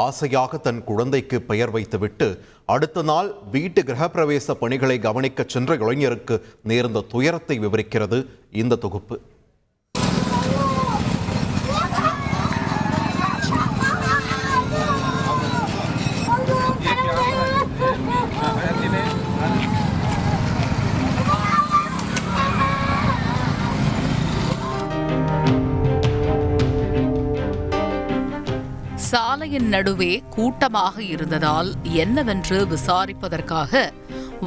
ஆசையாக தன் குழந்தைக்கு பெயர் வைத்துவிட்டு அடுத்த நாள் வீட்டு கிரகப்பிரவேச பணிகளை கவனிக்க சென்ற இளைஞருக்கு நேர்ந்த துயரத்தை விவரிக்கிறது இந்த தொகுப்பு. சாலையின் நடுவே கூட்டமாக இருந்ததால் என்னவென்று விசாரிப்பதற்காக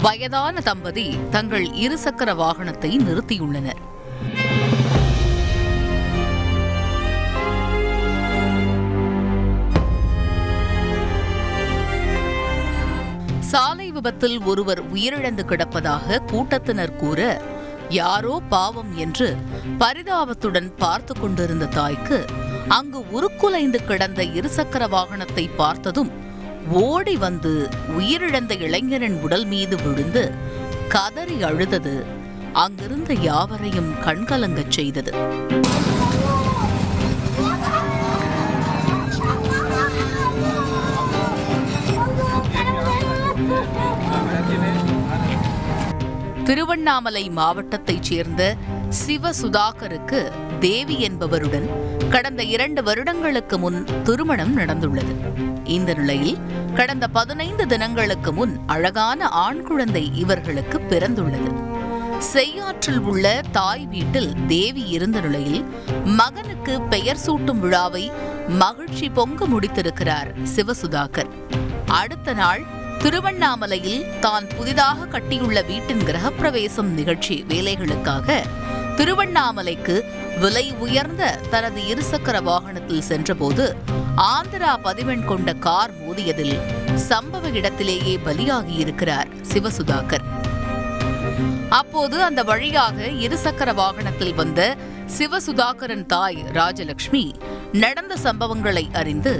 வயதான தம்பதி தங்கள் இருசக்கர வாகனத்தை நிறுத்தியுள்ளனர். சாலை விபத்தில் ஒருவர் உயிரிழந்து கிடப்பதாக கூட்டத்தினர் கூற, யாரோ பாவம் என்று பரிதாபத்துடன் பார்த்து கொண்டிருந்த தாய்க்கு அங்கு உருக்குலைந்து கிடந்த இருசக்கர வாகனத்தை பார்த்ததும் ஓடி வந்து உயிரிழந்த இளைஞரின் உடல் மீது விழுந்து கதறி அழுதது அங்கிருந்த யாவரையும் கண்கலங்கச் செய்தது. திருவண்ணாமலை மாவட்டத்தைச் சேர்ந்த சிவசுதாகருக்கு தேவி என்பவருடன் கடந்த 2 வருடங்களுக்கு முன் திருமணம் நடந்துள்ளது. இந்த நிலையில் கடந்த 15 தினங்களுக்கு முன் அழகான ஆண் குழந்தை இவர்களுக்கு பிறந்துள்ளது. செய்யாற்றில் உள்ள தாய் வீட்டில் தேவி இருந்த நிலையில் மகனுக்கு பெயர் சூட்டும் விழாவை மகிழ்ச்சி பொங்க முடித்திருக்கிறார் சிவசுதாகர். அடுத்த நாள் திருவண்ணாமலையில் தான் புதிதாக கட்டியுள்ள வீட்டின் கிரகப்பிரவேசம் நிகழ்ச்சி வேலைகளுக்காக திருவண்ணாமலைக்கு விலை உயர்ந்த தனது இருசக்கர வாகனத்தில் சென்றபோது ஆந்திரா பதிவெண் கொண்ட கார் மோதியதில் சம்பவ இடத்திலேயே பலியாகியிருக்கிறார் சிவசுதாகர். அப்போது அந்த வழியாக இருசக்கர வாகனத்தில் வந்த சிவசுதாகரன் தாய் ராஜலட்சுமி நடந்த சம்பவங்களை அறிந்து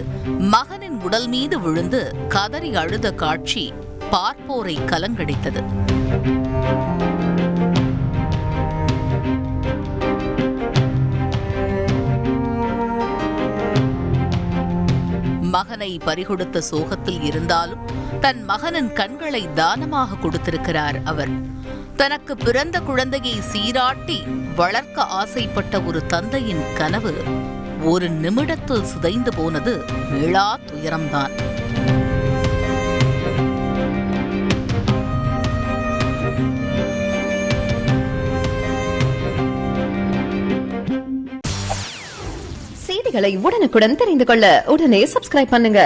மகனின் உடல் மீது விழுந்து கதறி அழுத காட்சி பார்ப்போரை கலங்கடித்தது. மகனை பறிகொடுத்த சோகத்தில் இருந்தாலும் தன் மகனின் கண்களை தானமாக கொடுத்திருக்கிறார் அவர். தனக்கு பிறந்த குழந்தையை சீராட்டி வளர்க்க ஆசைப்பட்ட ஒரு தந்தையின் கனவு ஒரு நிமிடத்தில் சிதைந்து போனது மீளா துயரம்தான். செய்திகளை உடனுக்குடன் தெரிந்து கொள்ள உடனே சப்ஸ்கிரைப் பண்ணுங்க.